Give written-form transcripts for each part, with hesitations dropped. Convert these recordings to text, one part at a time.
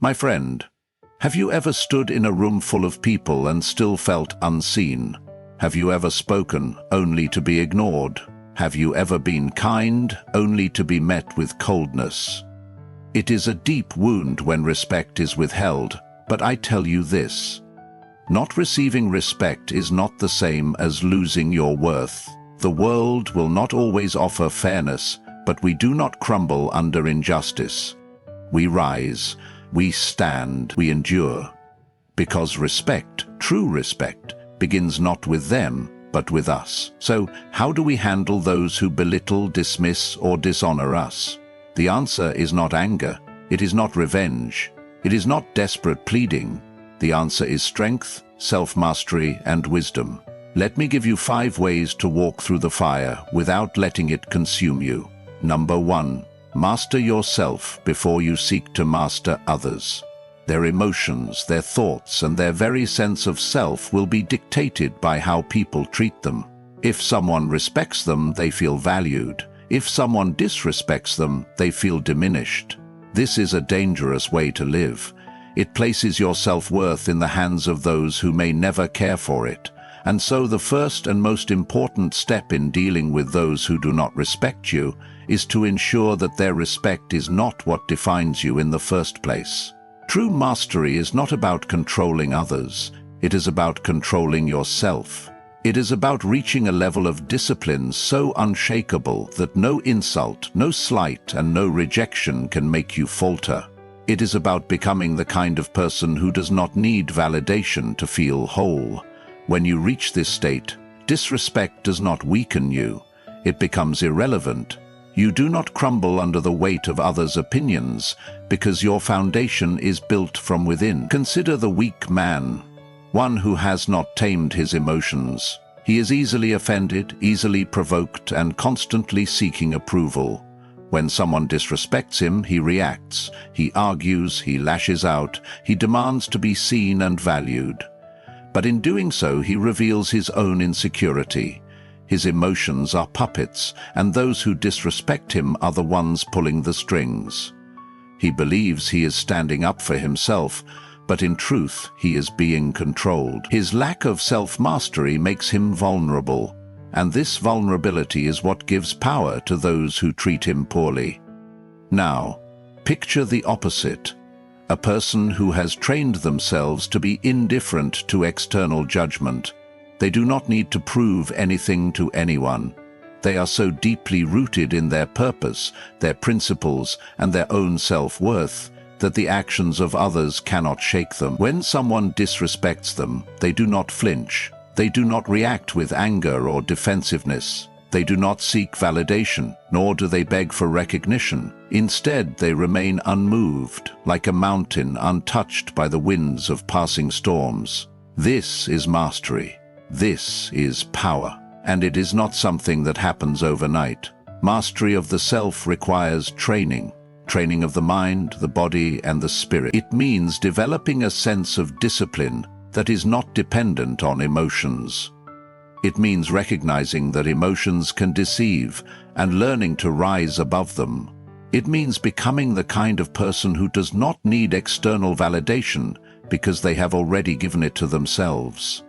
My friend, have you ever stood in a room full of people and still felt unseen? Have you ever spoken only to be ignored? Have you ever been kind only to be met with coldness? It is a deep wound when respect is withheld, but I tell you this: not receiving respect is not the same as losing your worth. The world will not always offer fairness, but we do not crumble under injustice. We rise, we stand, we endure. Because respect, true respect, begins not with them, but with us. So, how do we handle those who belittle, dismiss, or dishonor us? The answer is not anger. It is not revenge. It is not desperate pleading. The answer is strength, self-mastery, and wisdom. Let me give you 5 ways to walk through the fire without letting it consume you. Number 1. Master yourself before you seek to master others. Their emotions, their thoughts, and their very sense of self will be dictated by how people treat them. If someone respects them, they feel valued. If someone disrespects them, they feel diminished. This is a dangerous way to live. It places your self-worth in the hands of those who may never care for it. And so the first and most important step in dealing with those who do not respect you is to ensure that their respect is not what defines you in the first place. True mastery is not about controlling others. It is about controlling yourself. It is about reaching a level of discipline so unshakable that no insult, no slight, and no rejection can make you falter. It is about becoming the kind of person who does not need validation to feel whole. When you reach this state, disrespect does not weaken you. It becomes irrelevant. You do not crumble under the weight of others' opinions because your foundation is built from within. Consider the weak man, one who has not tamed his emotions. He is easily offended, easily provoked, and constantly seeking approval. When someone disrespects him, he reacts. He argues, he lashes out, he demands to be seen and valued. But in doing so, he reveals his own insecurity. His emotions are puppets, and those who disrespect him are the ones pulling the strings. He believes he is standing up for himself, but in truth, he is being controlled. His lack of self-mastery makes him vulnerable, and this vulnerability is what gives power to those who treat him poorly. Now, picture the opposite. A person who has trained themselves to be indifferent to external judgment. They do not need to prove anything to anyone. They are so deeply rooted in their purpose, their principles, and their own self-worth that the actions of others cannot shake them. When someone disrespects them, they do not flinch. They do not react with anger or defensiveness. They do not seek validation, nor do they beg for recognition. Instead, they remain unmoved, like a mountain untouched by the winds of passing storms. This is mastery. This is power. And it is not something that happens overnight. Mastery of the self requires training. Training of the mind, the body, and the spirit. It means developing a sense of discipline that is not dependent on emotions. It means recognizing that emotions can deceive and learning to rise above them. It means becoming the kind of person who does not need external validation because they have already given it to themselves.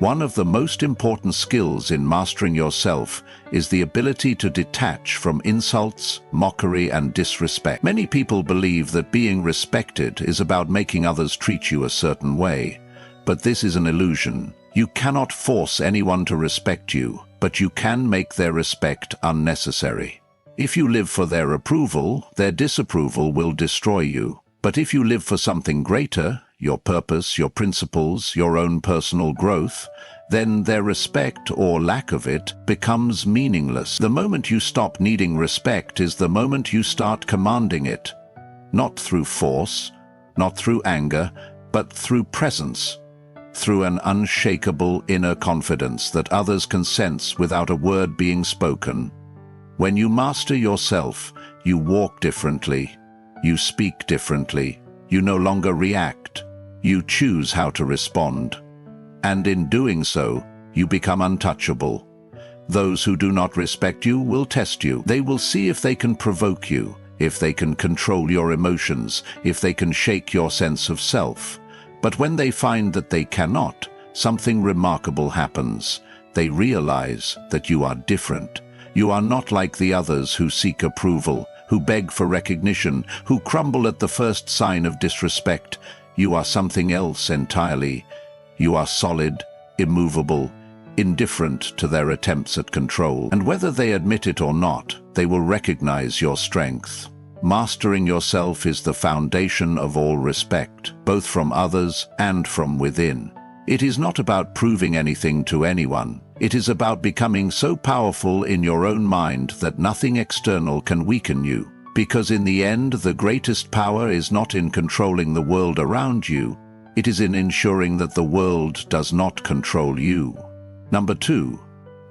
One of the most important skills in mastering yourself is the ability to detach from insults, mockery, and disrespect. Many people believe that being respected is about making others treat you a certain way, but this is an illusion. You cannot force anyone to respect you, but you can make their respect unnecessary. If you live for their approval, their disapproval will destroy you. But if you live for something greater, your purpose, your principles, your own personal growth, then their respect or lack of it becomes meaningless. The moment you stop needing respect is the moment you start commanding it. Not through force, not through anger, but through presence. Through an unshakable inner confidence that others can sense without a word being spoken. When you master yourself, you walk differently, you speak differently, you no longer react, you choose how to respond. And in doing so, you become untouchable. Those who do not respect you will test you. They will see if they can provoke you, if they can control your emotions, if they can shake your sense of self. But when they find that they cannot, something remarkable happens. They realize that you are different. You are not like the others who seek approval, who beg for recognition, who crumble at the first sign of disrespect. You are something else entirely. You are solid, immovable, indifferent to their attempts at control. And whether they admit it or not, they will recognize your strength. Mastering yourself is the foundation of all respect, both from others and from within. It is not about proving anything to anyone. It is about becoming so powerful in your own mind that nothing external can weaken you. Because in the end, the greatest power is not in controlling the world around you. It is in ensuring that the world does not control you. Number 2,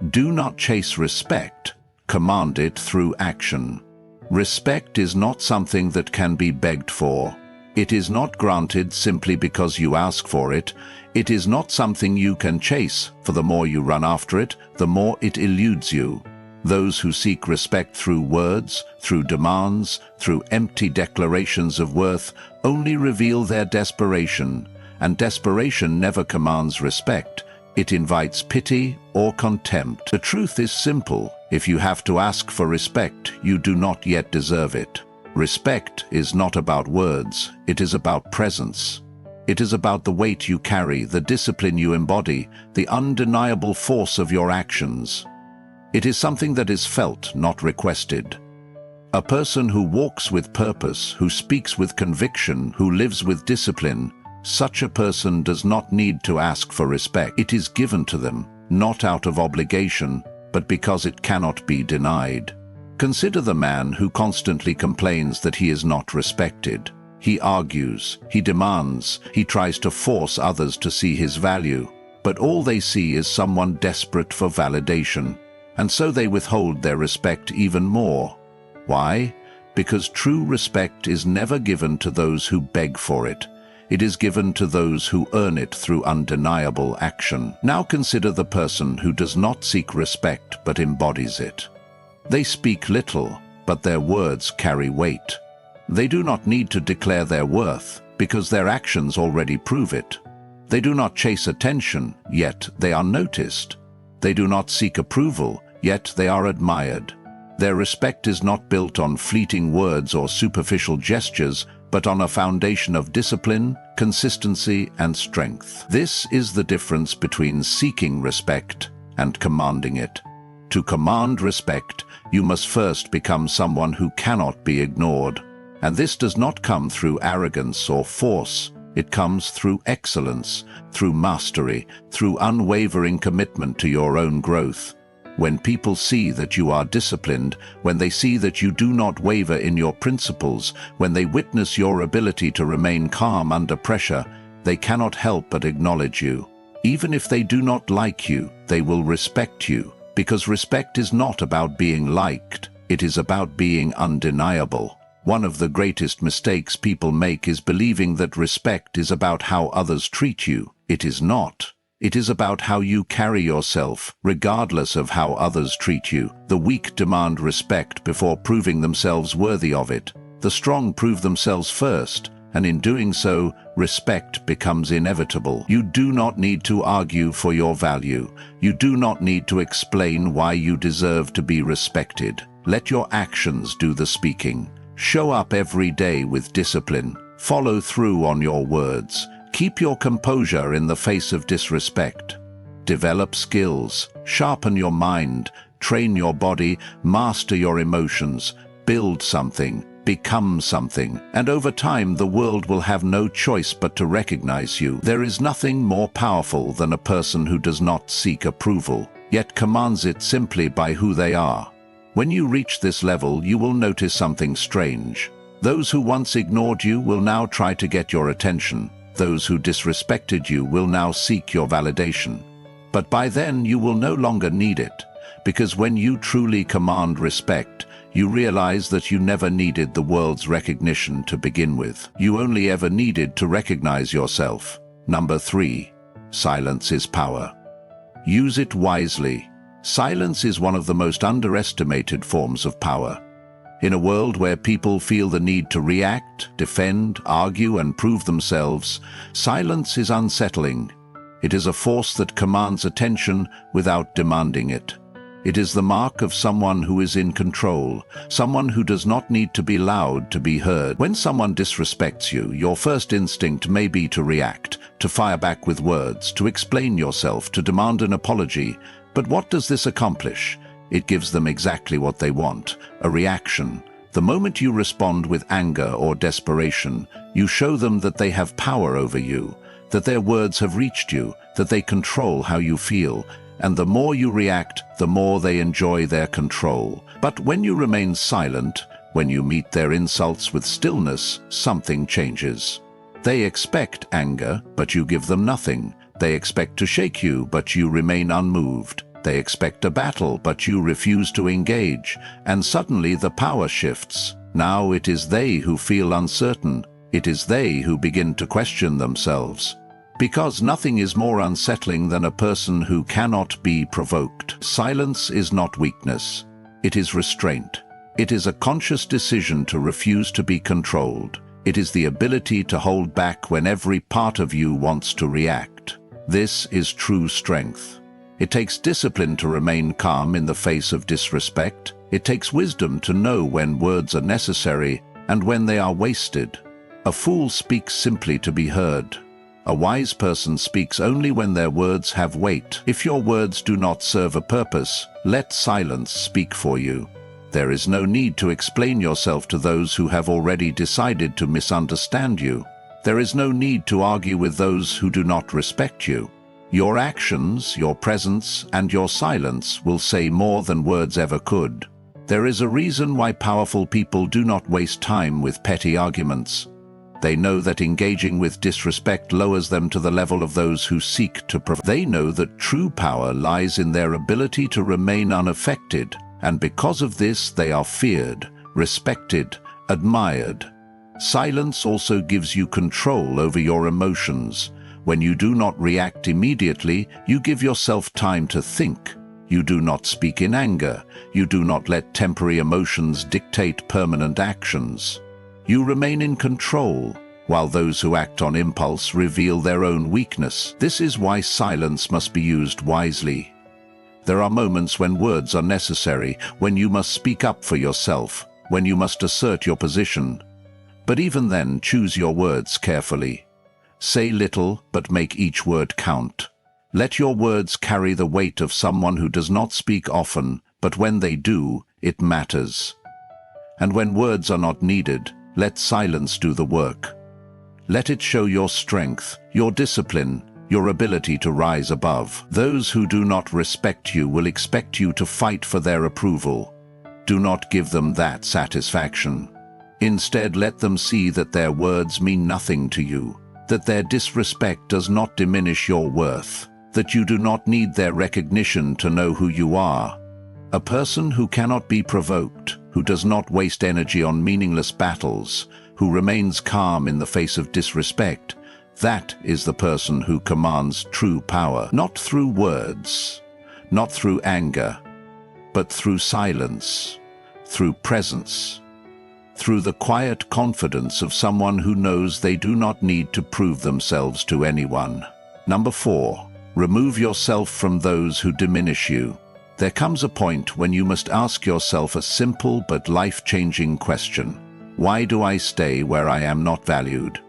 do not chase respect. Command it through action. Respect is not something that can be begged for. It is not granted simply because you ask for it. It is not something you can chase, for the more you run after it, the more it eludes you. Those who seek respect through words, through demands, through empty declarations of worth, only reveal their desperation, and desperation never commands respect. It invites pity or contempt. The truth is simple. If you have to ask for respect, you do not yet deserve it. Respect is not about words. It is about presence. It is about the weight you carry, the discipline you embody, the undeniable force of your actions. It is something that is felt, not requested. A person who walks with purpose, who speaks with conviction, who lives with discipline, such a person does not need to ask for respect. It is given to them, not out of obligation, but because it cannot be denied. Consider the man who constantly complains that he is not respected. He argues, he demands, he tries to force others to see his value, but all they see is someone desperate for validation, and so they withhold their respect even more. Why? Because true respect is never given to those who beg for it. It is given to those who earn it through undeniable action. Now consider the person who does not seek respect but embodies it. They speak little, but their words carry weight. They do not need to declare their worth, because their actions already prove it. They do not chase attention, yet they are noticed. They do not seek approval, yet they are admired. Their respect is not built on fleeting words or superficial gestures, but on a foundation of discipline, consistency, and strength. This is the difference between seeking respect and commanding it. To command respect, you must first become someone who cannot be ignored. And this does not come through arrogance or force. It comes through excellence, through mastery, through unwavering commitment to your own growth. When people see that you are disciplined, when they see that you do not waver in your principles, when they witness your ability to remain calm under pressure, they cannot help but acknowledge you. Even if they do not like you, they will respect you, because respect is not about being liked, it is about being undeniable. One of the greatest mistakes people make is believing that respect is about how others treat you. It is not. It is about how you carry yourself, regardless of how others treat you. The weak demand respect before proving themselves worthy of it. The strong prove themselves first, and in doing so, respect becomes inevitable. You do not need to argue for your value. You do not need to explain why you deserve to be respected. Let your actions do the speaking. Show up every day with discipline. Follow through on your words. Keep your composure in the face of disrespect. Develop skills. Sharpen your mind. Train your body. Master your emotions. Build something. Become something. And over time, the world will have no choice but to recognize you. There is nothing more powerful than a person who does not seek approval, yet commands it simply by who they are. When you reach this level, you will notice something strange. Those who once ignored you will now try to get your attention. Those who disrespected you will now seek your validation. But by then, you will no longer need it, because when you truly command respect, you realize that you never needed the world's recognition to begin with. You only ever needed to recognize yourself. Number 3, silence is power. Use it wisely. Silence is one of the most underestimated forms of power. In a world where people feel the need to react, defend, argue, and prove themselves, silence is unsettling. It is a force that commands attention without demanding it. It is the mark of someone who is in control, someone who does not need to be loud to be heard. When someone disrespects you, your first instinct may be to react, to fire back with words, to explain yourself, to demand an apology. But what does this accomplish? It gives them exactly what they want, a reaction. The moment you respond with anger or desperation, you show them that they have power over you, that their words have reached you, that they control how you feel, and the more you react, the more they enjoy their control. But when you remain silent, when you meet their insults with stillness, something changes. They expect anger, but you give them nothing. They expect to shake you, but you remain unmoved. They expect a battle, but you refuse to engage. And suddenly the power shifts. Now it is they who feel uncertain. It is they who begin to question themselves. Because nothing is more unsettling than a person who cannot be provoked. Silence is not weakness. It is restraint. It is a conscious decision to refuse to be controlled. It is the ability to hold back when every part of you wants to react. This is true strength. It takes discipline to remain calm in the face of disrespect. It takes wisdom to know when words are necessary and when they are wasted. A fool speaks simply to be heard. A wise person speaks only when their words have weight. If your words do not serve a purpose, let silence speak for you. There is no need to explain yourself to those who have already decided to misunderstand you. There is no need to argue with those who do not respect you. Your actions, your presence, and your silence will say more than words ever could. There is a reason why powerful people do not waste time with petty arguments. They know that engaging with disrespect lowers them to the level of those who seek to provoke. They know that true power lies in their ability to remain unaffected, and because of this they are feared, respected, admired. Silence also gives you control over your emotions. When you do not react immediately, you give yourself time to think. You do not speak in anger. You do not let temporary emotions dictate permanent actions. You remain in control, while those who act on impulse reveal their own weakness. This is why silence must be used wisely. There are moments when words are necessary, when you must speak up for yourself, when you must assert your position. But even then, choose your words carefully. Say little, but make each word count. Let your words carry the weight of someone who does not speak often, but when they do, it matters. And when words are not needed, let silence do the work. Let it show your strength, your discipline, your ability to rise above. Those who do not respect you will expect you to fight for their approval. Do not give them that satisfaction. Instead, let them see that their words mean nothing to you, that their disrespect does not diminish your worth, that you do not need their recognition to know who you are. A person who cannot be provoked, who does not waste energy on meaningless battles, who remains calm in the face of disrespect, that is the person who commands true power, not through words, not through anger, but through silence, through presence, through the quiet confidence of someone who knows they do not need to prove themselves to anyone. Number 4, remove yourself from those who diminish you. There comes a point when you must ask yourself a simple but life-changing question. Why do I stay where I am not valued?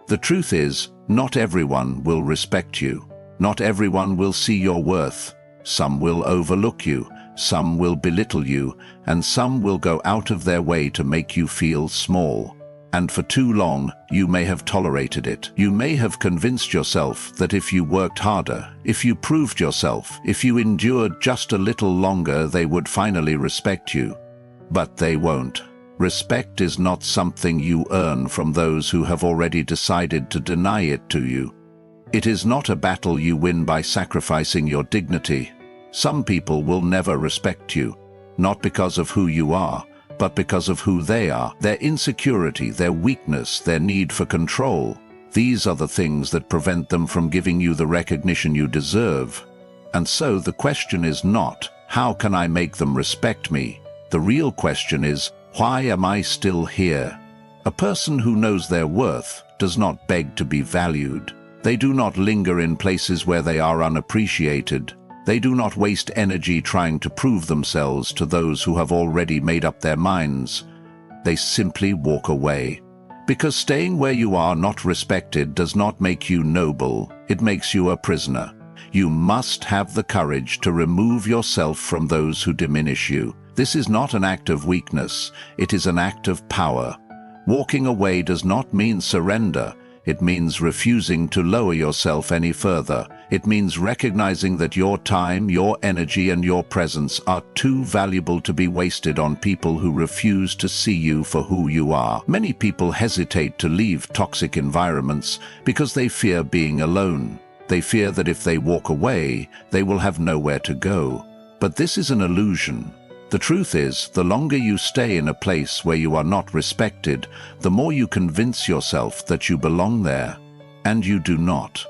The truth is, not everyone will respect you. Not everyone will see your worth. Some will overlook you, some will belittle you, and some will go out of their way to make you feel small. And for too long, you may have tolerated it. You may have convinced yourself that if you worked harder, if you proved yourself, if you endured just a little longer, they would finally respect you. But they won't. Respect is not something you earn from those who have already decided to deny it to you. It is not a battle you win by sacrificing your dignity. Some people will never respect you, not because of who you are, but because of who they are, their insecurity, their weakness, their need for control. These are the things that prevent them from giving you the recognition you deserve. And so the question is not, how can I make them respect me? The real question is, Why am I still here? A person who knows their worth does not beg to be valued. They do not linger in places where they are unappreciated. They do not waste energy trying to prove themselves to those who have already made up their minds. They simply walk away. Because staying where you are not respected does not make you noble, it makes you a prisoner. You must have the courage to remove yourself from those who diminish you. This is not an act of weakness, it is an act of power. Walking away does not mean surrender. It means refusing to lower yourself any further. It means recognizing that your time, your energy, and your presence are too valuable to be wasted on people who refuse to see you for who you are. Many people hesitate to leave toxic environments because they fear being alone. They fear that if they walk away, they will have nowhere to go. But this is an illusion. The truth is, the longer you stay in a place where you are not respected, the more you convince yourself that you belong there. And you do not.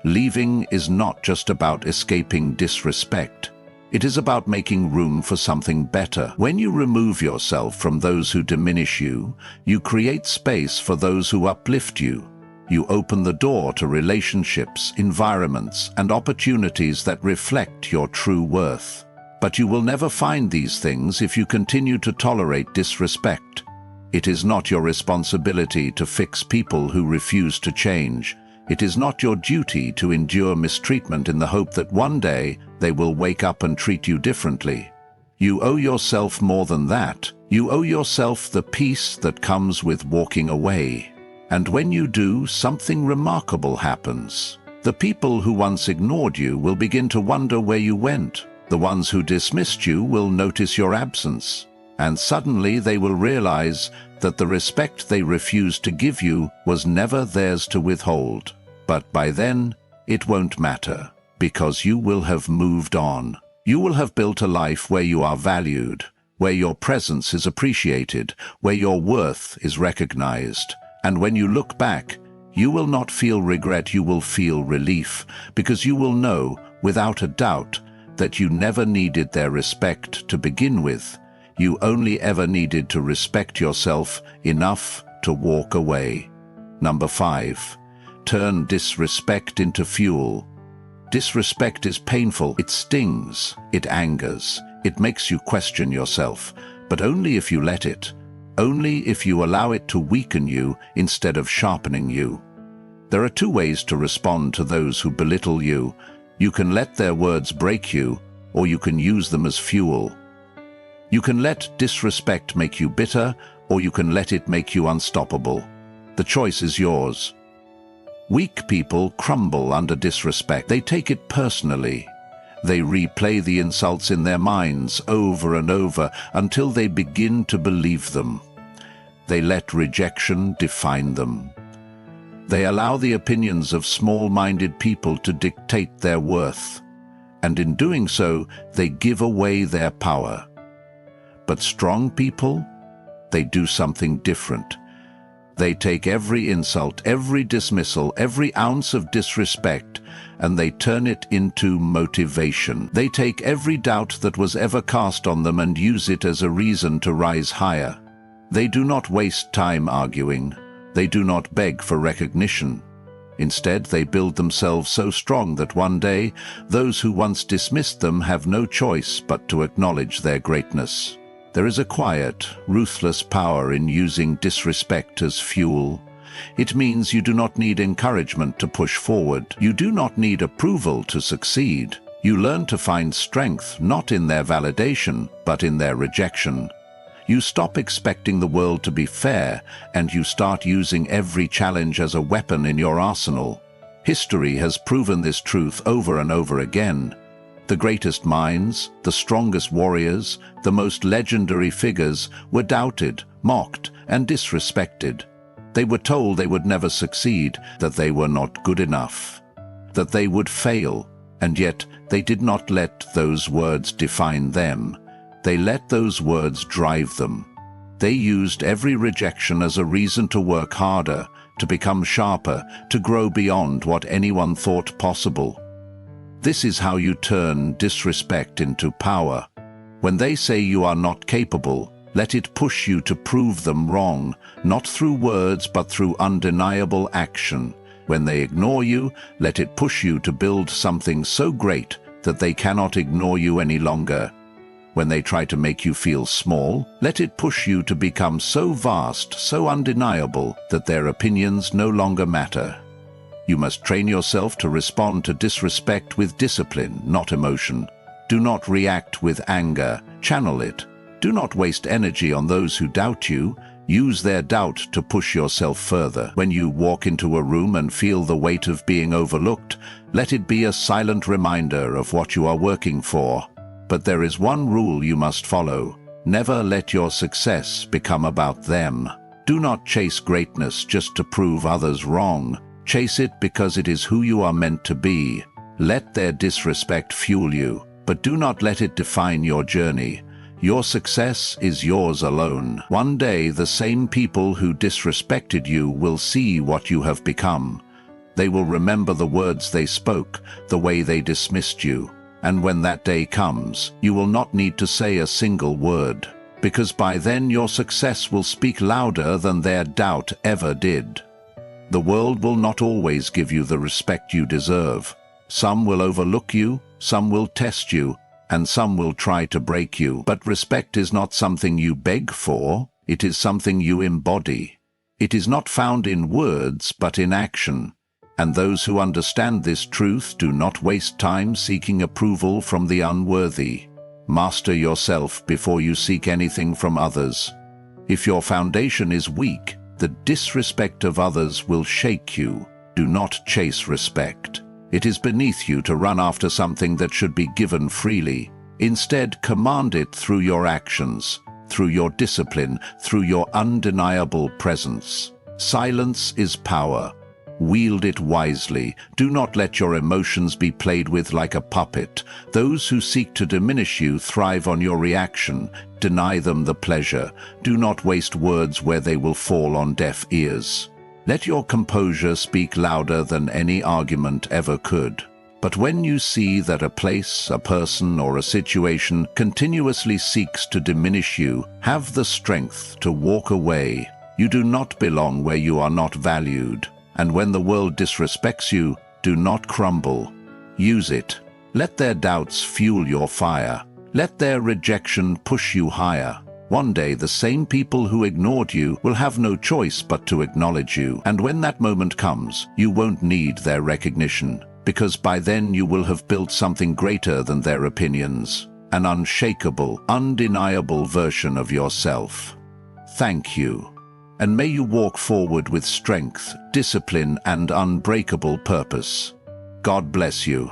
Leaving is not just about escaping disrespect. It is about making room for something better. When you remove yourself from those who diminish you, you create space for those who uplift you. You open the door to relationships, environments, and opportunities that reflect your true worth. But you will never find these things if you continue to tolerate disrespect. It is not your responsibility to fix people who refuse to change. It is not your duty to endure mistreatment in the hope that one day they will wake up and treat you differently. You owe yourself more than that. You owe yourself the peace that comes with walking away. And when you do, something remarkable happens. The people who once ignored you will begin to wonder where you went. The ones who dismissed you will notice your absence. And suddenly they will realize that the respect they refused to give you was never theirs to withhold. But by then, it won't matter, because you will have moved on. You will have built a life where you are valued, where your presence is appreciated, where your worth is recognized. And when you look back, you will not feel regret, you will feel relief, because you will know, without a doubt, that you never needed their respect to begin with. You only ever needed to respect yourself enough to walk away. Number 5. Turn disrespect into fuel. Disrespect is painful, it stings, it angers, it makes you question yourself, but only if you let it. Only if you allow it to weaken you instead of sharpening you. There are 2 ways to respond to those who belittle you. You can let their words break you, or you can use them as fuel. You can let disrespect make you bitter, or you can let it make you unstoppable. The choice is yours. Weak people crumble under disrespect. They take it personally. They replay the insults in their minds over and over until they begin to believe them. They let rejection define them. They allow the opinions of small-minded people to dictate their worth, and in doing so, they give away their power. But strong people, they do something different. They take every insult, every dismissal, every ounce of disrespect, and they turn it into motivation. They take every doubt that was ever cast on them and use it as a reason to rise higher. They do not waste time arguing. They do not beg for recognition. Instead, they build themselves so strong that one day, those who once dismissed them have no choice but to acknowledge their greatness. There is a quiet, ruthless power in using disrespect as fuel. It means you do not need encouragement to push forward. You do not need approval to succeed. You learn to find strength not in their validation, but in their rejection. You stop expecting the world to be fair, and you start using every challenge as a weapon in your arsenal. History has proven this truth over and over again. The greatest minds, the strongest warriors, the most legendary figures were doubted, mocked, and disrespected. They were told they would never succeed, that they were not good enough, that they would fail, and yet they did not let those words define them. They let those words drive them. They used every rejection as a reason to work harder, to become sharper, to grow beyond what anyone thought possible. This is how you turn disrespect into power. When they say you are not capable, Let it push you to prove them wrong, not through words but through undeniable action. When they ignore you, let it push you to build something so great that they cannot ignore you any longer. When they try to make you feel small, let it push you to become so vast, so undeniable, that their opinions no longer matter. You must train yourself to respond to disrespect with discipline, not emotion. Do not react with anger, channel it. Do not waste energy on those who doubt you. Use their doubt to push yourself further. When you walk into a room and feel the weight of being overlooked, let it be a silent reminder of what you are working for. But there is one rule you must follow. Never let your success become about them. Do not chase greatness just to prove others wrong. Chase it because it is who you are meant to be. Let their disrespect fuel you, but do not let it define your journey. Your success is yours alone. One day, the same people who disrespected you will see what you have become. They will remember the words they spoke, the way they dismissed you. And when that day comes, you will not need to say a single word, because by then your success will speak louder than their doubt ever did. The world will not always give you the respect you deserve. Some will overlook you, some will test you, and some will try to break you. But respect is not something you beg for, it is something you embody. It is not found in words, but in action. And those who understand this truth do not waste time seeking approval from the unworthy. Master yourself before you seek anything from others. If your foundation is weak, the disrespect of others will shake you. Do not chase respect. It is beneath you to run after something that should be given freely. Instead, command it through your actions, through your discipline, through your undeniable presence. Silence is power. Wield it wisely. Do not let your emotions be played with like a puppet. Those who seek to diminish you thrive on your reaction. Deny them the pleasure. Do not waste words where they will fall on deaf ears. Let your composure speak louder than any argument ever could. But when you see that a place, a person, or a situation continuously seeks to diminish you, have the strength to walk away. You do not belong where you are not valued. And when the world disrespects you, do not crumble. Use it. Let their doubts fuel your fire. Let their rejection push you higher. One day, the same people who ignored you will have no choice but to acknowledge you. And when that moment comes, you won't need their recognition, because by then you will have built something greater than their opinions. An unshakable, undeniable version of yourself. Thank you. And may you walk forward with strength, discipline, and unbreakable purpose. God bless you.